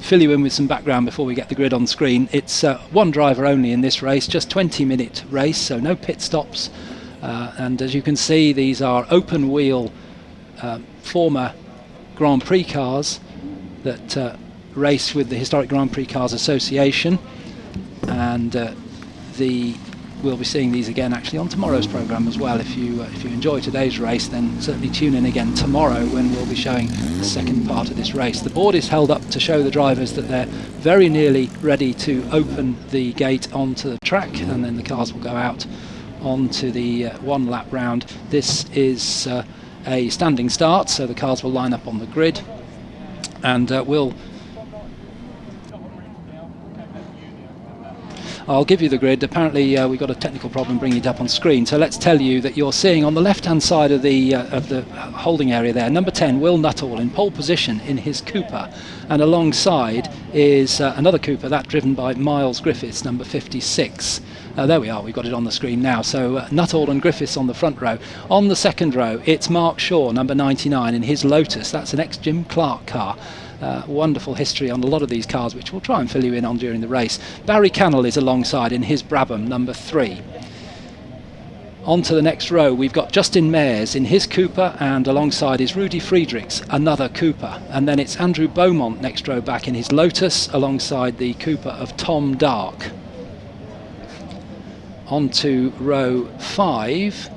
fill you in with some background before we get the grid on screen. It's one driver only in this race, just 20-minute race, so no pit stops. And as you can see, these are open wheel former Grand Prix cars that race with the Historic Grand Prix Cars Association, and we'll be seeing these again actually on tomorrow's programme as well. If you enjoy today's race, then certainly tune in again tomorrow when we'll be showing the second part of this race. The board is held up to show the drivers that they're very nearly ready to open the gate onto the track, and then the cars will go out onto the one lap round. This is a standing start, so the cars will line up on the grid, and I'll give you the grid. Apparently we've got a technical problem bringing it up on screen, so let's tell you that you're seeing on the left hand side of the holding area there, number 10 Will Nuttall in pole position in his Cooper, and alongside is another Cooper, that driven by Miles Griffiths, number 56. There we are, we've got it on the screen now. So Nuttall and Griffiths on the front row. On the second row, it's Mark Shaw, number 99 in his Lotus. That's an ex-Jim Clark car. Wonderful history on a lot of these cars, which we'll try and fill you in on during the race. Barry Cannell is alongside in his Brabham, number 3. On to the next row, we've got Justin Mayers in his Cooper, and alongside is Rudy Friedrichs, another Cooper. And then it's Andrew Beaumont next row back in his Lotus, alongside the Cooper of Tom Dark. On to row 5.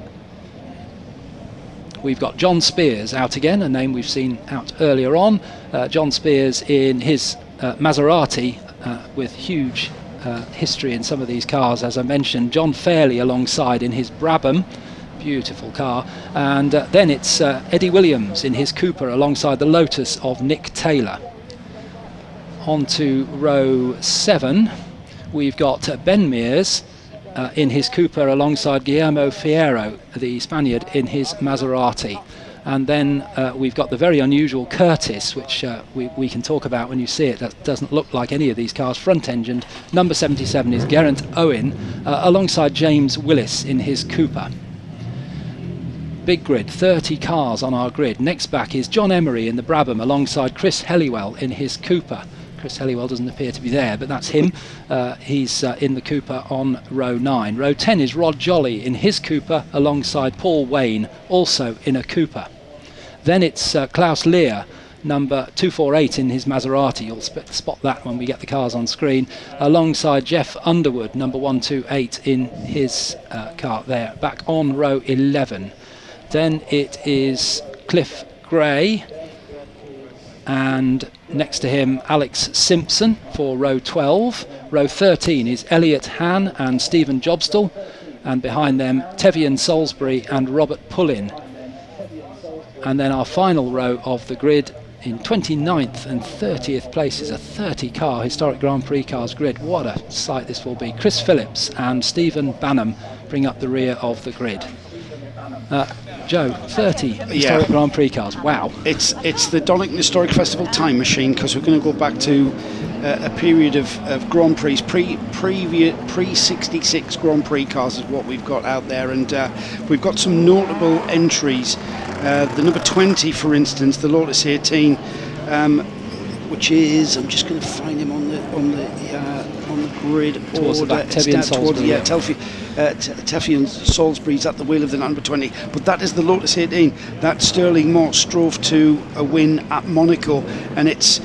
We've got John Spears out again, a name we've seen out earlier on. John Spears in his Maserati, with huge history in some of these cars, as I mentioned. John Fairley alongside in his Brabham, beautiful car. And then it's Eddie Williams in his Cooper alongside the Lotus of Nick Taylor. On to row 7, we've got Ben Mears in his Cooper alongside Guillermo Fierro, the Spaniard, in his Maserati. And then we've got the very unusual Curtis, which we can talk about when you see it. That doesn't look like any of these cars front-engined. Number 77 is Geraint Owen alongside James Willis in his Cooper. Big grid, 30 cars on our grid. Next back is John Emery in the Brabham alongside Chris Helliwell in his Cooper. Chris Helliwell doesn't appear to be there, but that's him. He's in the Cooper on row 9. Row 10 is Rod Jolly in his Cooper alongside Paul Wayne, also in a Cooper. Then it's Klaus Lear, number 248 in his Maserati. You'll spot that when we get the cars on screen, alongside Jeff Underwood, number 128 in his car there, back on row 11. Then it is Cliff Gray, and next to him Alex Simpson for row 12. Row 13 is Elliot Han and Stephen Jobstall, and behind them Tevian Salisbury and Robert Pullin. And then our final row of the grid, in 29th and 30th places, a 30 car Historic Grand Prix cars grid. What a sight this will be. Chris Phillips and Stephen Bannum bring up the rear of the grid. Joe, 30 Historic Grand Prix cars. Wow. It's the Donington Historic Festival time machine, because we're going to go back to a period of Grand Prix, pre-66 Grand Prix cars is what we've got out there, and we've got some notable entries. The number 20, for instance, the Lotus 18, which is, I'm just going to find him on the grid. Towards the back, Tevian Salisbury. Tevian Salisbury's at the wheel of the number 20, but that is the Lotus 18 that Sterling Moss drove to a win at Monaco, and it's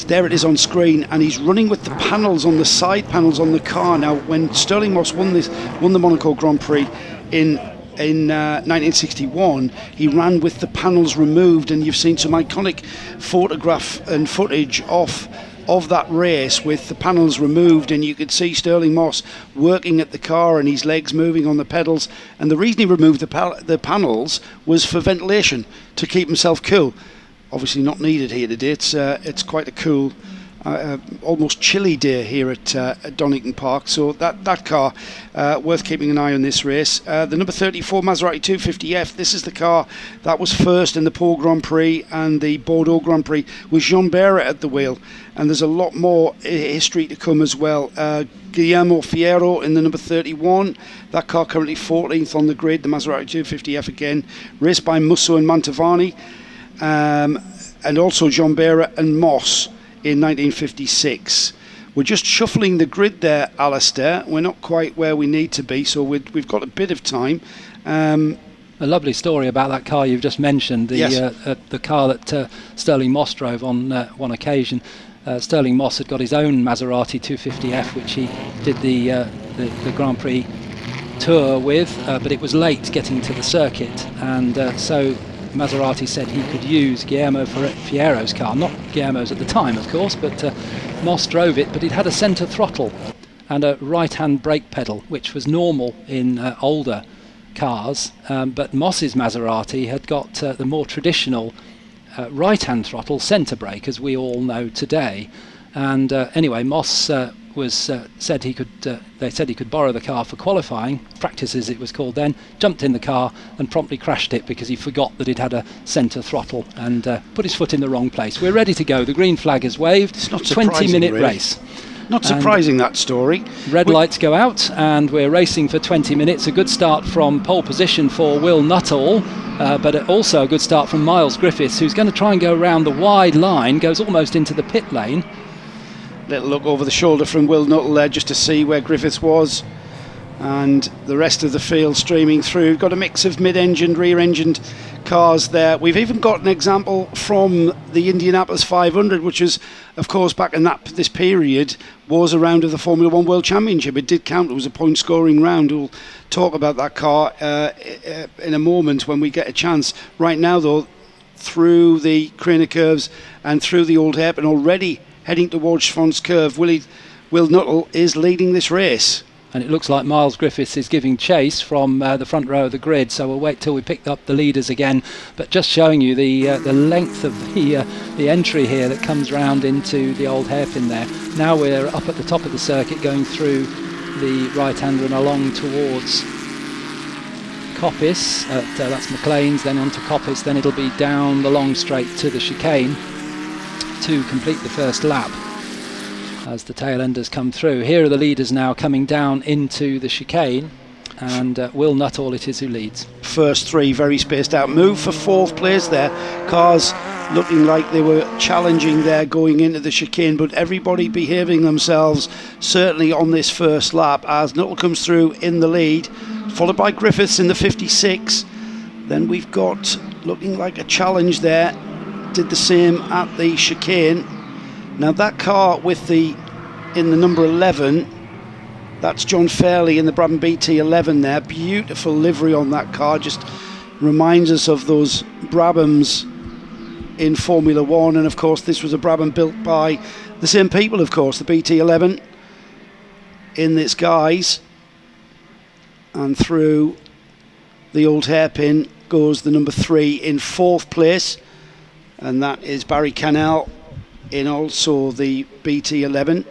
there it is on screen, and he's running with the panels on the side panels on the car. Now, when Sterling Moss won the Monaco Grand Prix in 1961, he ran with the panels removed, and you've seen some iconic photograph and footage of that race with the panels removed, and you could see Sterling Moss working at the car and his legs moving on the pedals. And the reason he removed the panels was for ventilation, to keep himself cool. Obviously not needed here today. It's quite a cool, almost chilly day here at Donington Park. So that car, worth keeping an eye on this race. The number 34 Maserati 250F. This is the car that was first in the Pau Grand Prix and the Bordeaux Grand Prix, with Jean Bera at the wheel. And there's a lot more history to come as well. Guillermo Fierro in the number 31. That car currently 14th on the grid. The Maserati 250F again, raced by Musso and Mantovani. And also Jean Bera and Moss in 1956. We're just shuffling the grid there, Alistair. We're not quite where we need to be, so we've got a bit of time. A lovely story about that car you've just mentioned, the car that Sterling Moss drove on one occasion. Sterling Moss had got his own Maserati 250F, which he did the Grand Prix tour with, but it was late getting to the circuit, and so Maserati said he could use Guillermo Fierro's car, not Guillermo's at the time, of course, but Moss drove it, but it had a centre throttle and a right-hand brake pedal, which was normal in older cars, but Moss's Maserati had got the more traditional right-hand throttle centre brake, as we all know today. And anyway, Moss said he could. They said he could borrow the car for qualifying practices, it was called then. Jumped in the car and promptly crashed it because he forgot that it had a centre throttle and put his foot in the wrong place. We're ready to go. The green flag is waved. It's not 20-minute really. race. Not surprising, that story. Red lights go out and we're racing for 20 minutes. A good start from pole position for Will Nuttall, but also a good start from Miles Griffiths, who's going to try and go around the wide line, goes almost into the pit lane. Little look over the shoulder from Will Nuttall there just to see where Griffiths was, and the rest of the field streaming through. We've got a mix of mid-engined, rear-engined cars there. We've even got an example from the Indianapolis 500, which is, of course, back in this period, was a round of the Formula One World Championship. It did count. It was a point-scoring round. We'll talk about that car in a moment when we get a chance. Right now, though, through the Craner curves and through the Old Hairpin, already heading towards Schwann's Curve, Will Nuttall is leading this race. And it looks like Miles Griffiths is giving chase from the front row of the grid, so we'll wait till we pick up the leaders again. But just showing you the length of the entry here that comes round into the Old Hairpin there. Now we're up at the top of the circuit going through the right-hander and along towards Coppice. That's McLean's, then onto Coppice, then it'll be down the long straight to the chicane to complete the first lap as the tail enders come through. Here are the leaders now coming down into the chicane, and Will Nuttall it is who leads. First three very spaced out. Move for fourth place there. Cars looking like they were challenging there going into the chicane, but everybody behaving themselves certainly on this first lap as Nuttall comes through in the lead, followed by Griffiths in the 56. Then we've got looking like a challenge there, did the same at the chicane. Now that car with in the number 11, that's John Fairley in the Brabham BT11 there. Beautiful livery on that car, just reminds us of those Brabhams in Formula One. And of course this was a Brabham built by the same people, of course, the BT11 in this guise. And through the Old Hairpin goes the number 3 in fourth place, and that is Barry Cannell in also the BT11.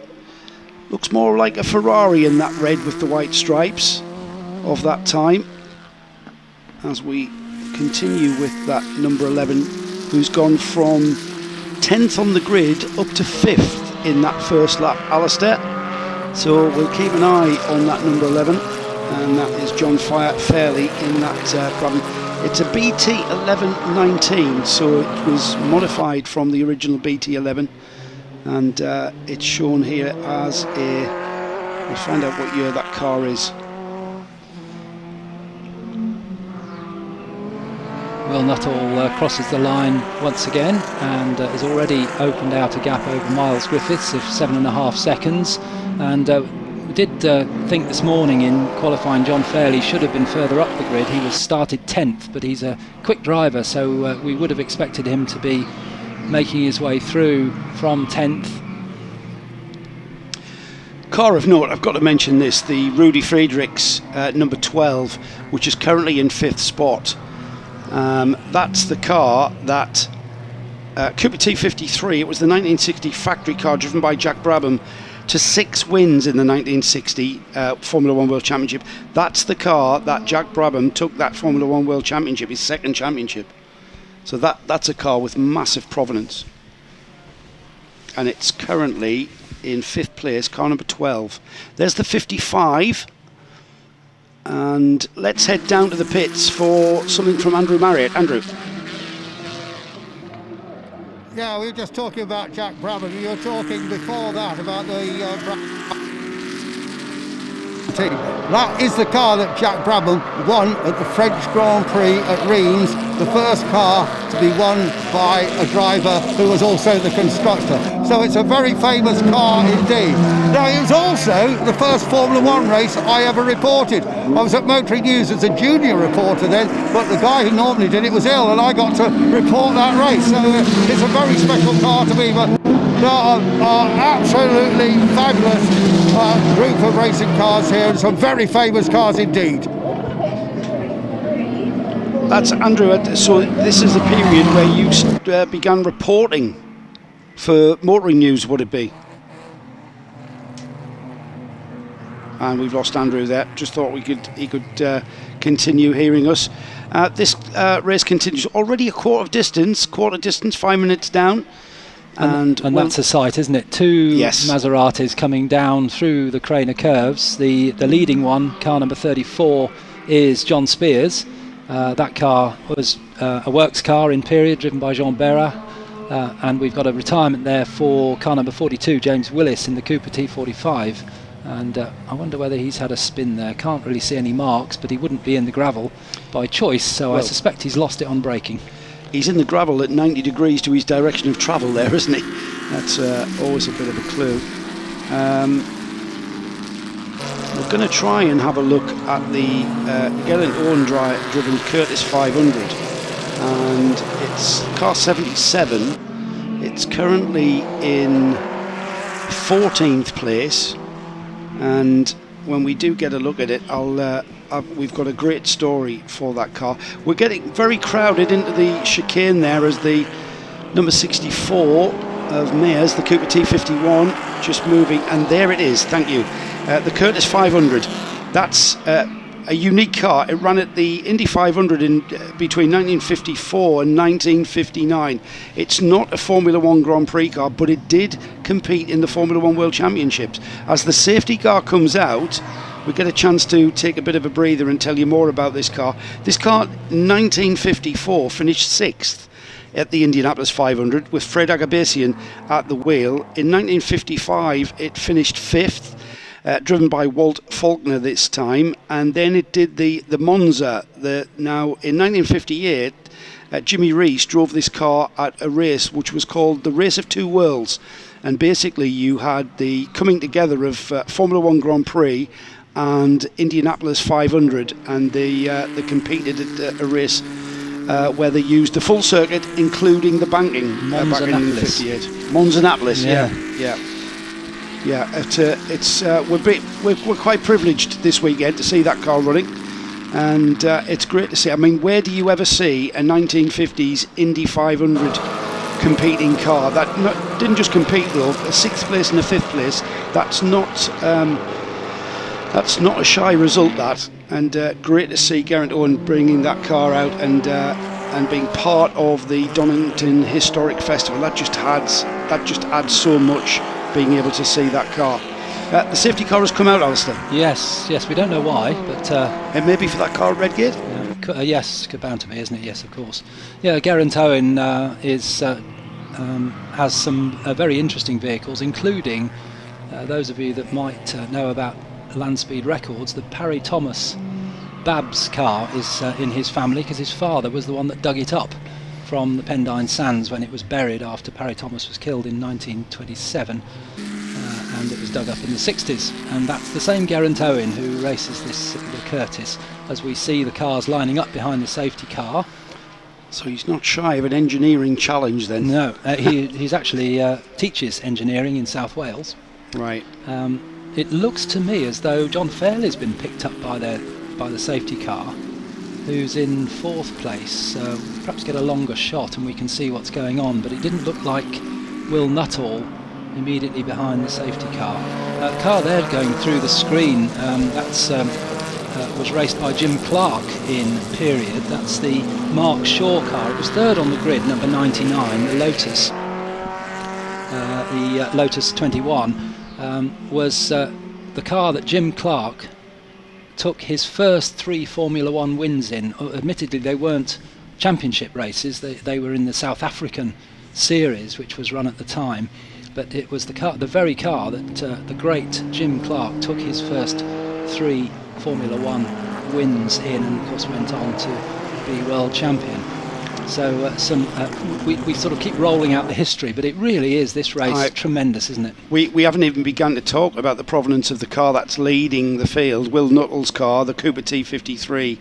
Looks more like a Ferrari in that red with the white stripes of that time, as we continue with that number 11, who's gone from 10th on the grid up to 5th in that first lap, Alistair. So we'll keep an eye on that number 11, and that is John Fairley in that Brabham. It's a BT1119, so it was modified from the original BT11, and it's shown here as we'll find out what year that car is. Will Nuttall crosses the line once again and has already opened out a gap over Miles Griffiths of 7.5 seconds, and we did think this morning in qualifying John Fairley should have been further up the grid. He was started 10th, but he's a quick driver, so we would have expected him to be making his way through from 10th. Car of note, I've got to mention this, the Rudy Friedrichs number 12, which is currently in 5th spot. That's the car that Cooper T53, it was the 1960 factory car driven by Jack Brabham to 6 wins in the 1960 Formula One World Championship. That's the car that Jack Brabham took that Formula One World Championship, his second championship. So that's a car with massive provenance. And it's currently in 5th place, car number 12. There's the 55. And let's head down to the pits for something from Andrew Marriott. Andrew. Yeah, we were just talking about Jack Brabham. You were talking before that about the team. That is the car that Jack Brabham won at the French Grand Prix at Reims, the first car to be won by a driver who was also the constructor. So it's a very famous car indeed. Now, it was also the first Formula One race I ever reported. I was at Motoring News as a junior reporter then, but the guy who normally did it was ill, and I got to report that race. So it's a very special car to me. But there are absolutely fabulous group of racing cars here, and some very famous cars indeed. That's Andrew. So this is the period where you began reporting for Motoring News, would it be? And we've lost Andrew there. Just thought he could continue hearing us. This race continues. Already a quarter distance, 5 minutes down. And well, that's a sight, isn't it? Two Maseratis coming down through the Craner curves. The leading one, car number 34, is John Spears. That car was a works car in period, driven by Jean Berra. And we've got a retirement there for car number 42, James Willis, in the Cooper T45. And I wonder whether he's had a spin there. Can't really see any marks, but he wouldn't be in the gravel by choice, so I suspect he's lost it on braking. He's in the gravel at 90 degrees to his direction of travel there, isn't he? That's always a bit of a clue. We're going to try and have a look at the Geraint Owen driven Curtis 500, and it's car 77. It's currently in 14th place, and when we do get a look at it, we've got a great story for that car. We're getting very crowded into the chicane there as the number 64 of Mayors, the Cooper T51, just moving, and there it is, thank you, the Curtis 500. That's a unique car. It ran at the Indy 500 in between 1954 and 1959. It's not a Formula One Grand Prix car, but it did compete in the Formula One World Championships. As the safety car comes out, we get a chance to take a bit of a breather and tell you more about this car. This car, in 1954, finished 6th at the Indianapolis 500 with Fred Agabasian at the wheel. In 1955, it finished 5th, driven by Walt Faulkner this time, and then it did the Monza. Now, in 1958, Jimmy Reese drove this car at a race which was called the Race of Two Worlds, and basically you had the coming together of Formula One Grand Prix and Indianapolis 500, and they competed at a race where they used the full circuit, including the banking, back in 1958. Monzanapolis, yeah. We're quite privileged this weekend to see that car running, and it's great to see. I mean, where do you ever see a 1950s Indy 500 competing car that didn't just compete though? A 6th place and a 5th place. That's not a shy result, that, and great to see Geraint Owen bringing that car out and being part of the Donington Historic Festival. That just adds so much, being able to see that car. The safety car has come out, Alistair. Yes, we don't know why, but it may be for that car at Redgate. Yes, bound to be, isn't it? Yes, of course. Yeah, Geraint Owen has some very interesting vehicles, including those of you that might know about land speed records. The Parry Thomas Babs car is in his family, because his father was the one that dug it up from the Pendine Sands when it was buried after Parry Thomas was killed in 1927, and it was dug up in the 60s, and that's the same Geraint Owen who races the Curtis, as we see the cars lining up behind the safety car. So he's not shy of an engineering challenge then? No, he's actually teaches engineering in South Wales. Right. It looks to me as though John Fairley's been picked up by the safety car, who's in 4th place. Perhaps get a longer shot and we can see what's going on, but it didn't look like Will Nuttall immediately behind the safety car. The car there going through the screen, was raced by Jim Clark in period. That's the Mark Shaw car. It was 3rd on the grid, number 99, the Lotus. The Lotus 21 was the car that Jim Clark took his first 3 Formula One wins in. Admittedly, they weren't championship races. They were in the South African series, which was run at the time. But it was the very car that the great Jim Clark took his first 3 Formula One wins in, and of course went on to be world champion. So we sort of keep rolling out the history, but it really is, this race, tremendous, isn't it? We haven't even begun to talk about the provenance of the car that's leading the field. Will Nuttall's car, the Cooper T53,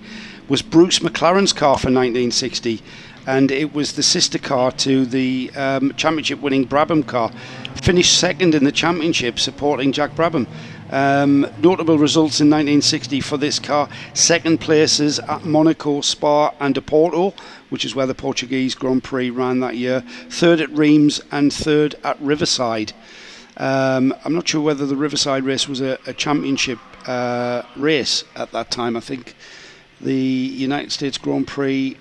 was Bruce McLaren's car for 1960, and it was the sister car to the championship winning Brabham car. Finished second in the championship, supporting Jack Brabham. Notable results in 1960 for this car: second places at Monaco, Spa and Porto, which is where the Portuguese Grand Prix ran that year, third at Reims and third at Riverside. I'm not sure whether the Riverside race was a championship race at that time. I think the United States Grand Prix,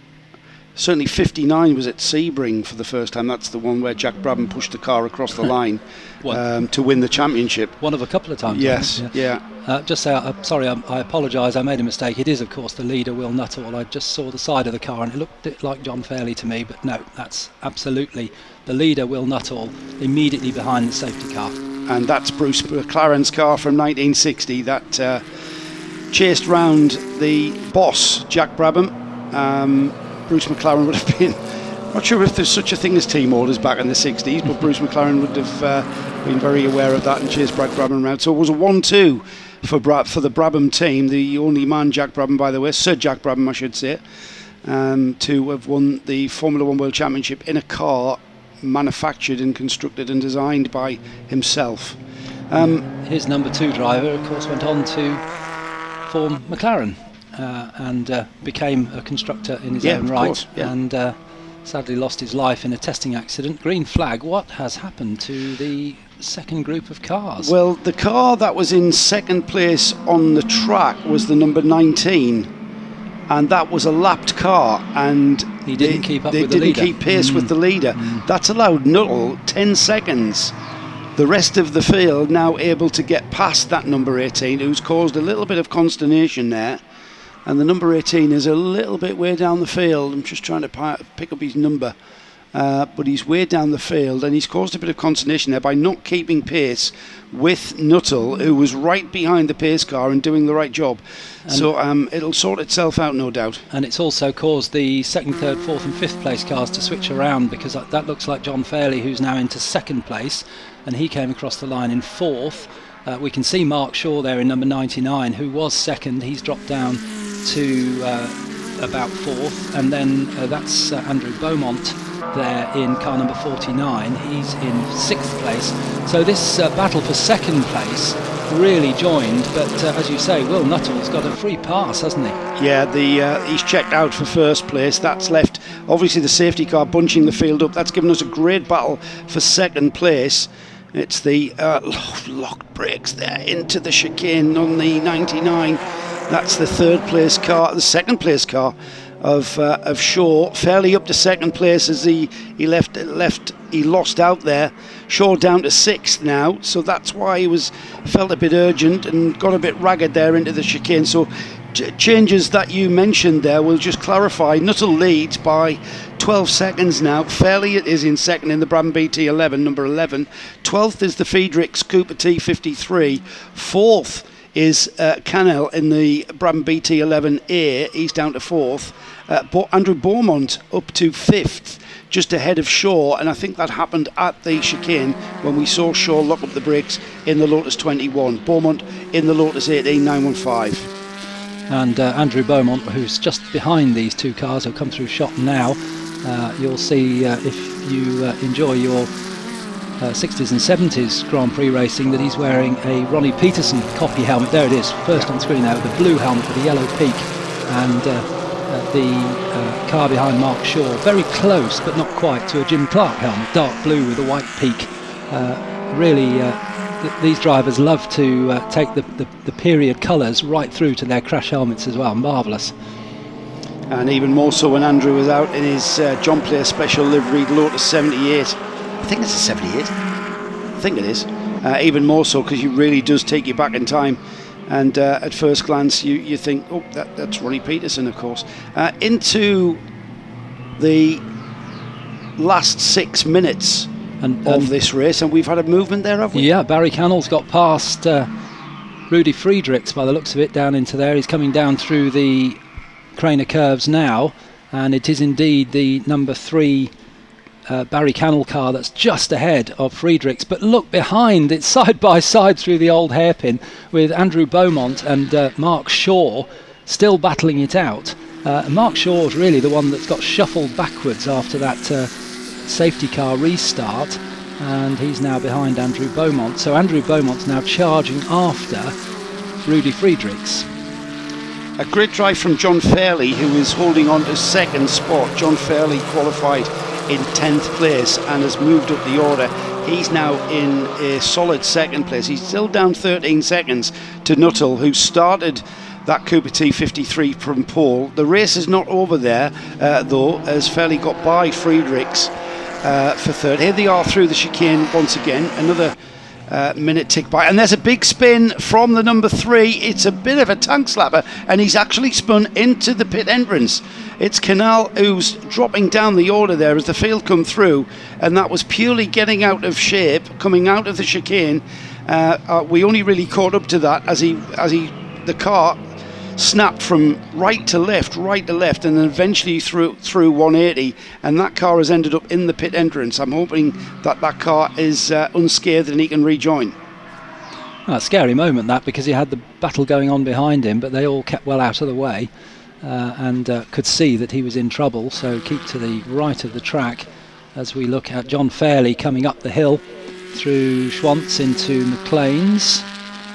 certainly 59, was at Sebring for the first time. That's the one where Jack Brabham pushed the car across the line to win the championship. One of a couple of times. Yes, yeah. Just say, sorry, I apologise, I made a mistake. It is, of course, the leader, Will Nuttall. I just saw the side of the car and it looked like John Fairley to me, but no, that's absolutely the leader, Will Nuttall, immediately behind the safety car. And that's Bruce McLaren's car from 1960 that chased round the boss, Jack Brabham. Bruce McLaren would have been, not sure if there's such a thing as team orders back in the 60s, but Bruce McLaren would have been very aware of that and chased Jack Brabham around. So it was a 1-2 for the Brabham team, the only man, Jack Brabham, by the way, Sir Jack Brabham I should say, to have won the Formula One World Championship in a car manufactured and constructed and designed by himself. His number 2 driver, of course, went on to form McLaren. And became a constructor in his own right, and sadly lost his life in a testing accident. Green flag. What has happened to the second group of cars? Well, the car that was in second place on the track was the number 19, and that was a lapped car, and he didn't keep up with the leader. They didn't keep pace with the leader. That's allowed Nuttall 10 seconds. The rest of the field now able to get past that number 18, who's caused a little bit of consternation there. And the number 18 is a little bit way down the field. I'm just trying to pick up his number. But he's way down the field, and he's caused a bit of consternation there by not keeping pace with Nuttall, who was right behind the pace car and doing the right job. And so it'll sort itself out, no doubt. And it's also caused the second, third, fourth and fifth place cars to switch around, because that looks like John Fairley, who's now into second place, and he came across the line in fourth. We can see Mark Shaw there in number 99, who was second. He's dropped down to about fourth, and then that's Andrew Beaumont there in car number 49. He's in sixth place. So this battle for second place really joined, but as you say, Will Nuttall's got a free pass, hasn't he? Yeah, he's checked out for first place. That's left obviously the safety car bunching the field up. That's given us a great battle for second place. It's the locked brakes there into the chicane on the 99. That's the third place car, the second place car of Shaw, fairly up to second place as he lost out there. Shaw down to sixth now, so that's why he felt a bit urgent and got a bit ragged there into the chicane. So changes that you mentioned there will just clarify. Nuttall leads by 12 seconds now. Fairley is in second in the Brabham BT11, number 11. 12th is the Friedrichs Cooper T53. 4th is Cannell in the Brabham BT11A. He's down to 4th. Andrew Beaumont up to 5th, just ahead of Shaw, and I think that happened at the chicane when we saw Shaw lock up the brakes in the Lotus 21. Beaumont in the Lotus 18915. And Andrew Beaumont, who's just behind these two cars, who'll come through shot now. You'll see if you enjoy your 60s and 70s Grand Prix racing that he's wearing a Ronnie Peterson copy helmet. There it is, first on screen now, the blue helmet with a yellow peak, and the car behind Mark Shaw, very close but not quite to a Jim Clark helmet, dark blue with a white peak. Really, these drivers love to take the period colours right through to their crash helmets as well. Marvellous. And even more so when Andrew was out in his John Player Special liveried Lotus 78. I think it's a 78. I think it is. Even more so because it really does take you back in time. And at first glance you think, oh, that's Ronnie Peterson, of course. Into the last 6 minutes of this race, and we've had a movement there, have we? Yeah, Barry Cannell's got past Rudy Friedrichs by the looks of it down into there. He's coming down through the Craner curves now, and it is indeed the number 3 Barry Cannell car that's just ahead of Friedrichs. But look behind, it's side by side through the old hairpin with Andrew Beaumont and Mark Shaw still battling it out. Mark Shaw's really the one that's got shuffled backwards after that safety car restart, and he's now behind Andrew Beaumont. So Andrew Beaumont's now charging after Rudy Friedrichs. A great drive from John Fairley, who is holding on to second spot. John Fairley qualified in 10th place and has moved up the order. He's now in a solid second place. He's still down 13 seconds to Nuttall, who started that Cooper T53 from pole. The race is not over there, though, as Fairley got by Friedrichs for third. Here they are through the chicane once again. Another minute tick by, and there's a big spin from the number 3. It's a bit of a tank slapper, and he's actually spun into the pit entrance. It's Canal who's dropping down the order there as the field come through, and that was purely getting out of shape, coming out of the chicane. We only really caught up to that as the car snapped from right to left, and then eventually through 180, and that car has ended up in the pit entrance. I'm hoping that car is unscathed and he can rejoin. Well, a scary moment that, because he had the battle going on behind him, but they all kept well out of the way and could see that he was in trouble. So keep to the right of the track as we look at John Fairley coming up the hill through Schwantz into McLean's,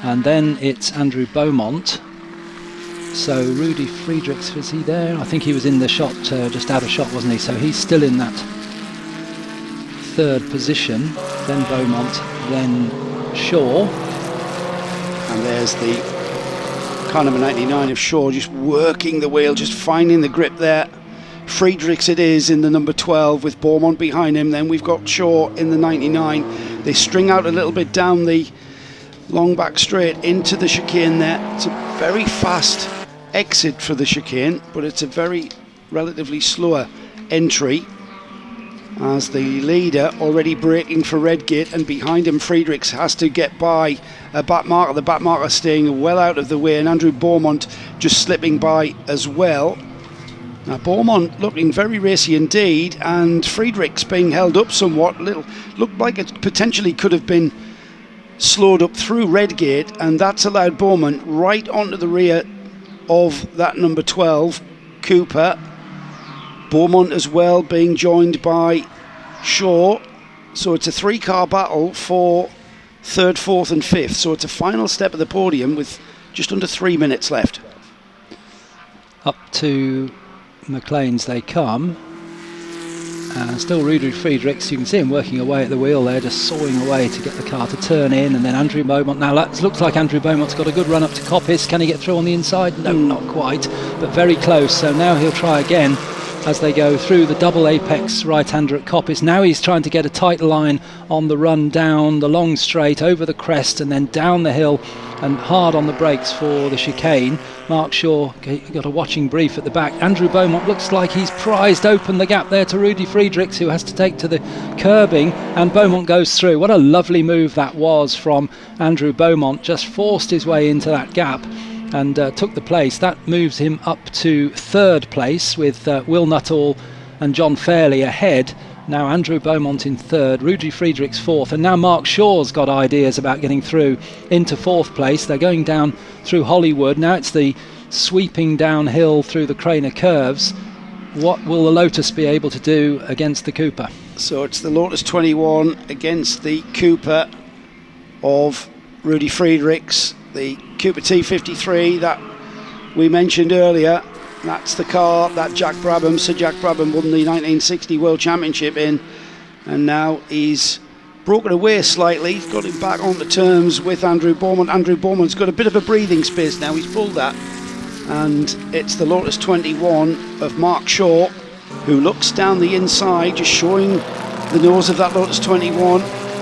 and then it's Andrew Beaumont. So Rudy Friedrichs, was he there? I think he was in the shot, just out of shot, wasn't he? So he's still in that third position. Then Beaumont, then Shaw. And there's the car number 99 of Shaw, just working the wheel, just finding the grip there. Friedrichs it is in the number 12 with Beaumont behind him. Then we've got Shaw in the 99. They string out a little bit down the long back straight into the chicane there. It's a very fast exit for the chicane, but it's a very relatively slower entry as the leader already braking for Redgate, and behind him Friedrichs has to get by a back marker. The back marker staying well out of the way, and Andrew Beaumont just slipping by as well. Now Beaumont looking very racy indeed, and Friedrichs being held up somewhat. Looked like it potentially could have been slowed up through Redgate, and that's allowed Beaumont right onto the rear of that number 12 Cooper. Beaumont as well being joined by Shaw, so it's a 3-car battle for third, fourth and fifth. So it's a final step of the podium with just under 3 minutes left. Up to McLean's they come. Still Rudy Friedrichs, you can see him working away at the wheel there, just sawing away to get the car to turn in, and then Andrew Beaumont. Now it looks like Andrew Beaumont's got a good run up to Coppice. Can he get through on the inside? No, not quite, but very close. So now he'll try again as they go through the double apex right-hander at Coppice. Now he's trying to get a tight line on the run down the long straight, over the crest and then down the hill, and hard on the brakes for the chicane. Mark Shaw got a watching brief at the back. Andrew Beaumont looks like he's prized open the gap there to Rudy Friedrichs, who has to take to the curbing, and Beaumont goes through. What a lovely move that was from Andrew Beaumont, just forced his way into that gap and took the place. That moves him up to third place with Will Nuttall and John Fairley ahead. Now Andrew Beaumont in third, Rudy Friedrichs fourth, and now Mark Shaw's got ideas about getting through into fourth place. They're going down through Hollywood. Now it's the sweeping downhill through the Craner curves. What will the Lotus be able to do against the Cooper? So it's the Lotus 21 against the Cooper of Rudy Friedrichs, the Cooper T53 that we mentioned earlier. That's the car that Sir Jack Brabham won the 1960 World Championship in, and now he's broken away slightly. He's got him back on the terms with Andrew Beaumont. Andrew Beaumont's got a bit of a breathing space now. He's pulled that, and it's the Lotus 21 of Mark Shaw, who looks down the inside, just showing the nose of that Lotus 21,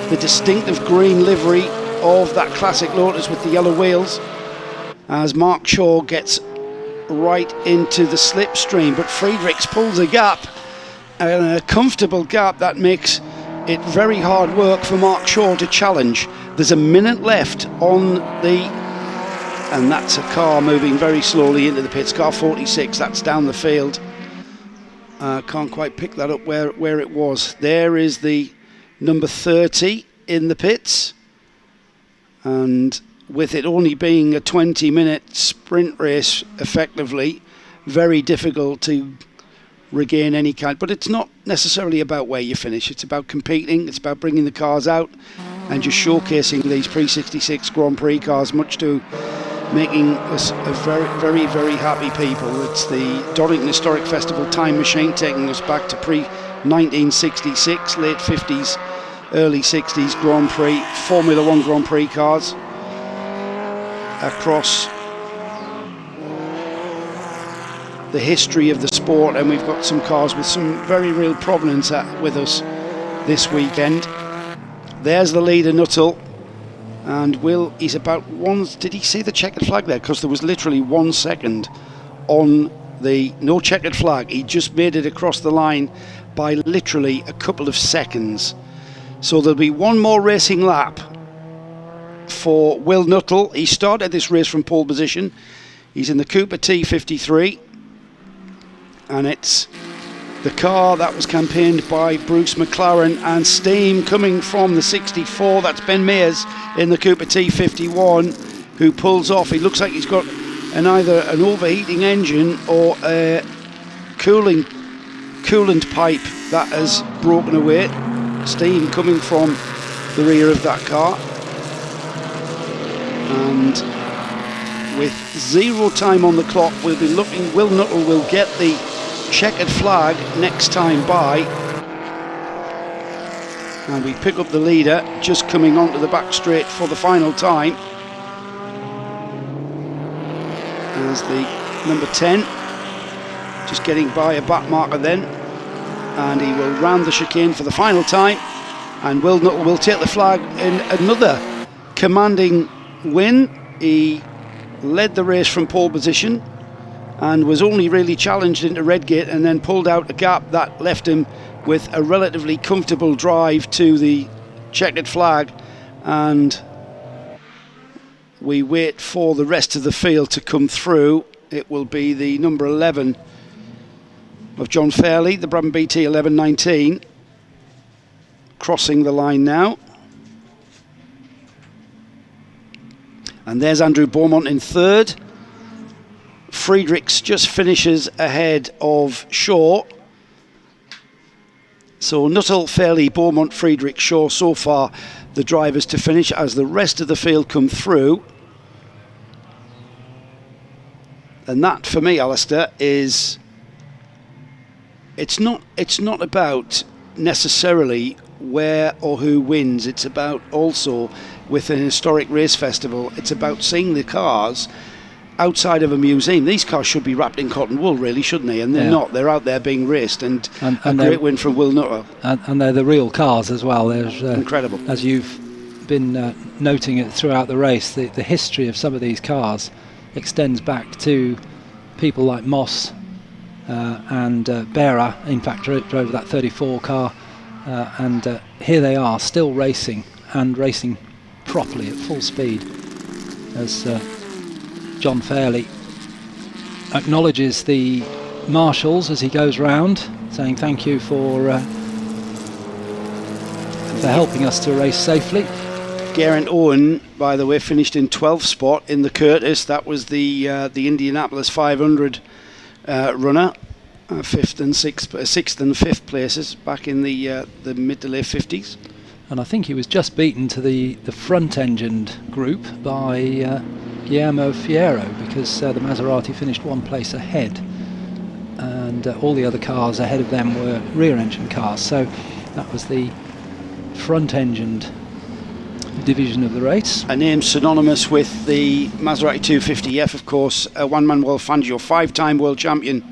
the distinctive green livery of that classic Lotus with the yellow wheels, as Mark Shaw gets right into the slipstream, but Friedrichs pulls a gap a comfortable gap that makes it very hard work for Mark Shaw to challenge. There's a minute left on the, and that's a car moving very slowly into the pits, car 46, that's down the field. Can't quite pick that up where it was. There is the number 30 in the pits, and with it only being a 20-minute sprint race, effectively, very difficult to regain any kind. But it's not necessarily about where you finish. It's about competing. It's about bringing the cars out and just showcasing these pre-66 Grand Prix cars, much to making us a very, very, very happy people. It's the Donington Historic Festival time machine taking us back to pre-1966, late 50s, early 60s Grand Prix, Formula One Grand Prix cars across the history of the sport, and we've got some cars with some very real provenance with us this weekend. There's the leader, Nuttall, and Will, he's about one. Did he see the checkered flag there? Because there was literally 1 second on the no checkered flag. He just made it across the line by literally a couple of seconds. So there'll be one more racing lap for Will Nuttall. He started this race from pole position. He's in the Cooper T53, and it's the car that was campaigned by Bruce McLaren, and steam coming from the 64. That's Ben Mears in the Cooper T51, who pulls off. He looks like he's got either an overheating engine or a coolant pipe that has broken away. Steam coming from the rear of that car, and with 0 time on the clock, we'll be looking. Will Nuttall will get the checkered flag next time by, and we pick up the leader just coming onto the back straight for the final time as the number 10 just getting by a back marker then, and he will round the chicane for the final time, and Will Nuttall will take the flag in another commanding win. He led the race from pole position and was only really challenged into Redgate, and then pulled out a gap that left him with a relatively comfortable drive to the checkered flag, and we wait for the rest of the field to come through. It will be the number 11 of John Fairley, the Brabham BT 1119, crossing the line now. And there's Andrew Beaumont in third. Friedrichs just finishes ahead of Shaw. So Nuttall, Fairley, Beaumont, Friedrich, Shaw, so far the drivers to finish, as the rest of the field come through. And that, for me, Alistair, is... It's not about necessarily where or who wins. It's about also, with an historic race festival, it's about seeing the cars outside of a museum. These cars should be wrapped in cotton wool, really, shouldn't they? And they're not. They're out there being raced, and a great win from Will Nuttall. And they're the real cars as well. There's incredible. As you've been noting it throughout the race, the history of some of these cars extends back to people like Moss and Bearer. In fact, drove that 34 car, and here they are, still racing, and racing properly at full speed, as John Fairley acknowledges the marshals as he goes round, saying thank you for helping us to race safely. Geraint Owen, by the way, finished in 12th spot in the Curtis. That was the Indianapolis 500 runner, 6th and 5th places back in the mid to late 50s. And I think he was just beaten to the front-engined group by Guillermo Fierro, because the Maserati finished one place ahead, and all the other cars ahead of them were rear-engine cars. So that was the front-engined division of the race. A name synonymous with the Maserati 250F, of course, Juan Manuel Fangio, 5-time world champion,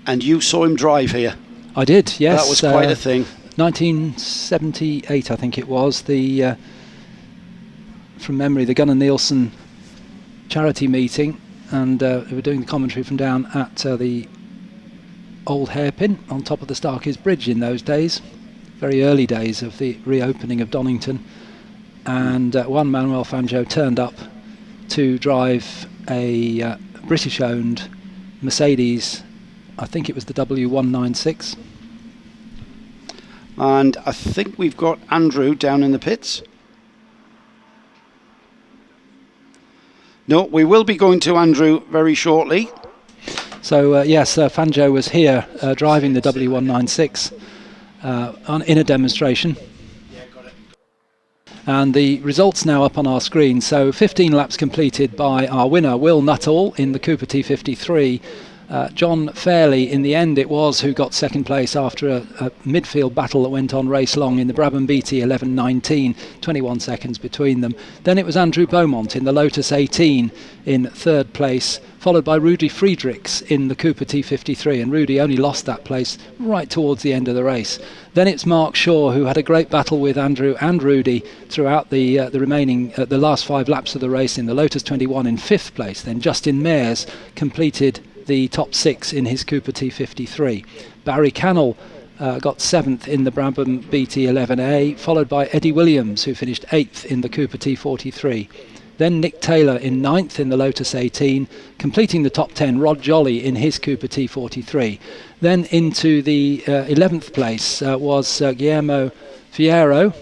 and you saw him drive here. I did, yes. That was quite a thing. 1978, I think it was, the from memory, the Gunnar Nielsen charity meeting, and we were doing the commentary from down at the old hairpin on top of the Starkey's Bridge in those days, very early days of the reopening of Donington. And one Manuel Fangio turned up to drive a British-owned Mercedes, I think it was the W196. And I think we've got Andrew down in the pits. No, we will be going to Andrew very shortly. So yes, Fangio was here driving the W196 in a demonstration. And the results now up on our screen. So 15 laps completed by our winner, Will Nuttall, in the Cooper T53. John Fairley, in the end it was, who got second place after a midfield battle that went on race long in the Brabham BT 11.19, 21 seconds between them. Then it was Andrew Beaumont in the Lotus 18 in third place, followed by Rudy Friedrichs in the Cooper T53, and Rudy only lost that place right towards the end of the race. Then it's Mark Shaw, who had a great battle with Andrew and Rudy throughout the remaining the last 5 laps of the race in the Lotus 21 in fifth place. Then Justin Mayers completed the top 6 in his Cooper T53. Barry Cannell got 7th in the Brabham BT 11A, followed by Eddie Williams, who finished 8th in the Cooper T43. Then Nick Taylor in 9th in the Lotus 18, completing the top 10, Rod Jolly in his Cooper T43. Then into the 11th place was Guillermo Fierro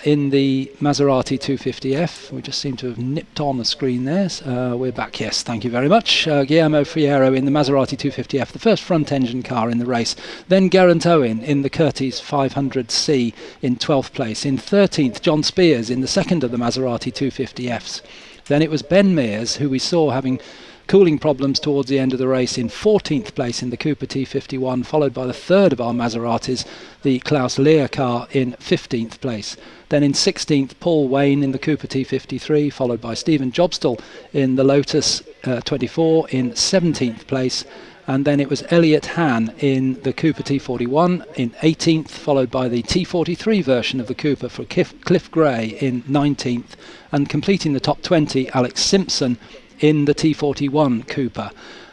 in the Maserati 250F. We just seem to have nipped on the screen there. We're back, yes, thank you very much. Guillermo Fierro in the Maserati 250F, the first front engine car in the race. Then Geraint Owen in the Curtiss 500C in 12th place. In 13th, John Spears in the second of the Maserati 250Fs. Then it was Ben Mears, who we saw having cooling problems towards the end of the race, in 14th place in the Cooper T51, followed by the third of our Maseratis, the Klaus Lear car, in 15th place. Then in 16th, Paul Wayne in the Cooper T53, followed by Stephen Jobstall in the Lotus 24 in 17th place. And then it was Elliot Hann in the Cooper T41 in 18th, followed by the T43 version of the Cooper for Cliff Gray in 19th, and completing the top 20, Alex Simpson in the T41 Cooper.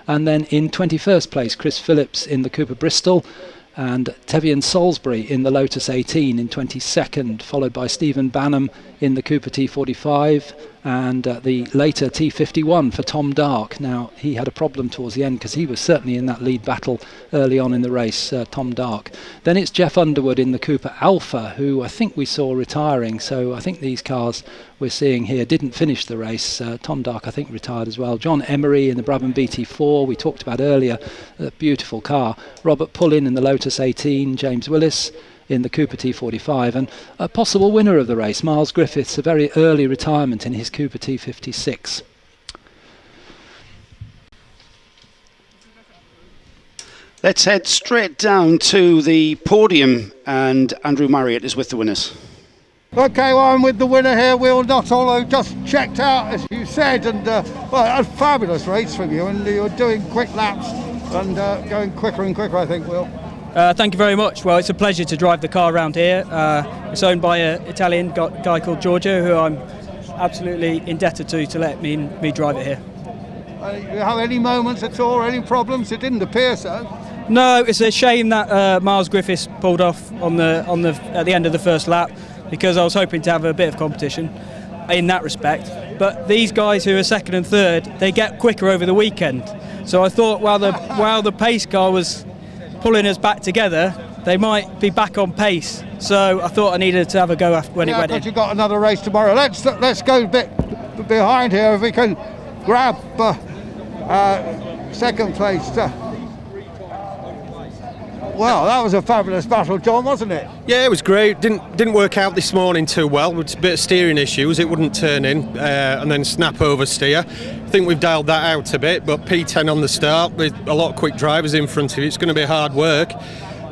And then in 21st place, Chris Phillips in the Cooper Bristol, and Tevian Salisbury in the Lotus 18 in 22nd, followed by Stephen Banham in the Cooper T45 and the later T51 for Tom Dark. Now, he had a problem towards the end because he was certainly in that lead battle early on in the race, Tom Dark. Then it's Jeff Underwood in the Cooper Alpha, who I think we saw retiring. So I think these cars we're seeing here didn't finish the race. Tom Dark, I think, retired as well. John Emery in the Brabham BT4, we talked about earlier, a beautiful car. Robert Pullin in the Lotus 18, James Willis in the Cooper T45, and a possible winner of the race, Miles Griffiths, a very early retirement in his Cooper T56. Let's head straight down to the podium, and Andrew Marriott is with the winners. Okay, well, I'm with the winner here, Will Nuttall, who just checked out, as you said, and well, a fabulous race from you, and you're doing quick laps and going quicker and quicker, I think, Will. Thank you very much. Well, it's a pleasure to drive the car around here. It's owned by an Italian guy called Giorgio, who I'm absolutely indebted to let me drive it here. You have any moments at all, any problems? It didn't appear so. No, it's a shame that Miles Griffiths pulled off at the end of the first lap, because I was hoping to have a bit of competition in that respect. But these guys who are second and third, they get quicker over the weekend. So I thought while the pace car was pulling us back together, they might be back on pace. So I thought I needed to have a go when it went in. You've got another race tomorrow. Let's go a bit behind here if we can grab second place. Well, that was a fabulous battle, John, wasn't it? Yeah, it was great. Didn't work out this morning too well. With a bit of steering issues, it wouldn't turn in and then snap oversteer. I think we've dialed that out a bit, but P10 on the start with a lot of quick drivers in front of you. It's going to be hard work.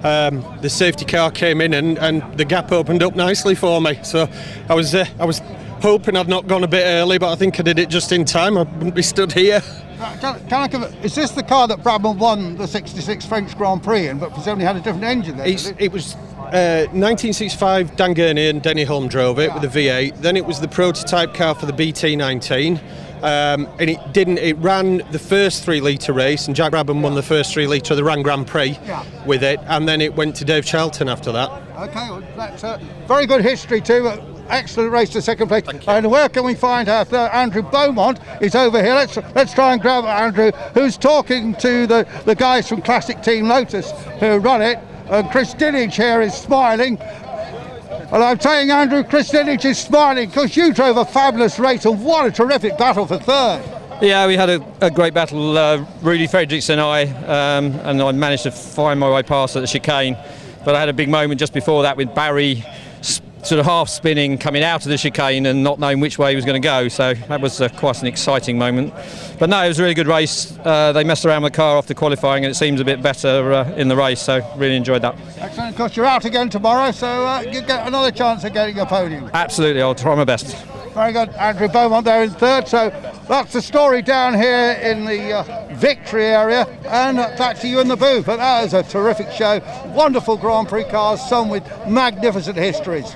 The safety car came in and the gap opened up nicely for me. So I was hoping I'd not gone a bit early, but I think I did it just in time. I wouldn't be stood here. Is this the car that Brabham won the '66 French Grand Prix in, but it's only had a different engine then? It was 1965, Dan Gurney and Denny Holm drove it with the V8. Then it was the prototype car for the BT19. And it ran the first 3 litre race, and Jack Brabham won the first 3 litre of the Ran Grand Prix with it, and then it went to Dave Charlton after that. Okay, well, that's very good history too. Excellent race to second place. And where can we find out? Andrew Beaumont is over here. Let's try and grab Andrew, who's talking to the guys from Classic Team Lotus who run it. And Chris Dinage here is smiling. And I'm saying, Andrew, Chris Dinage is smiling because you drove a fabulous race, and what a terrific battle for third. Yeah, we had a great battle, Rudy Fredericks and I managed to find my way past at the chicane. But I had a big moment just before that with Barry sort of half spinning coming out of the chicane and not knowing which way he was going to go, so that was quite an exciting moment. But no, it was a really good race. They messed around with the car after qualifying and it seems a bit better in the race, so really enjoyed that. Excellent. Of course, you're out again tomorrow, so you get another chance of getting a podium. Absolutely, I'll try my best. Very good. Andrew Beaumont there in third, so that's the story down here in the victory area, and back to you in the booth. But that was a terrific show, wonderful Grand Prix cars, some with magnificent histories.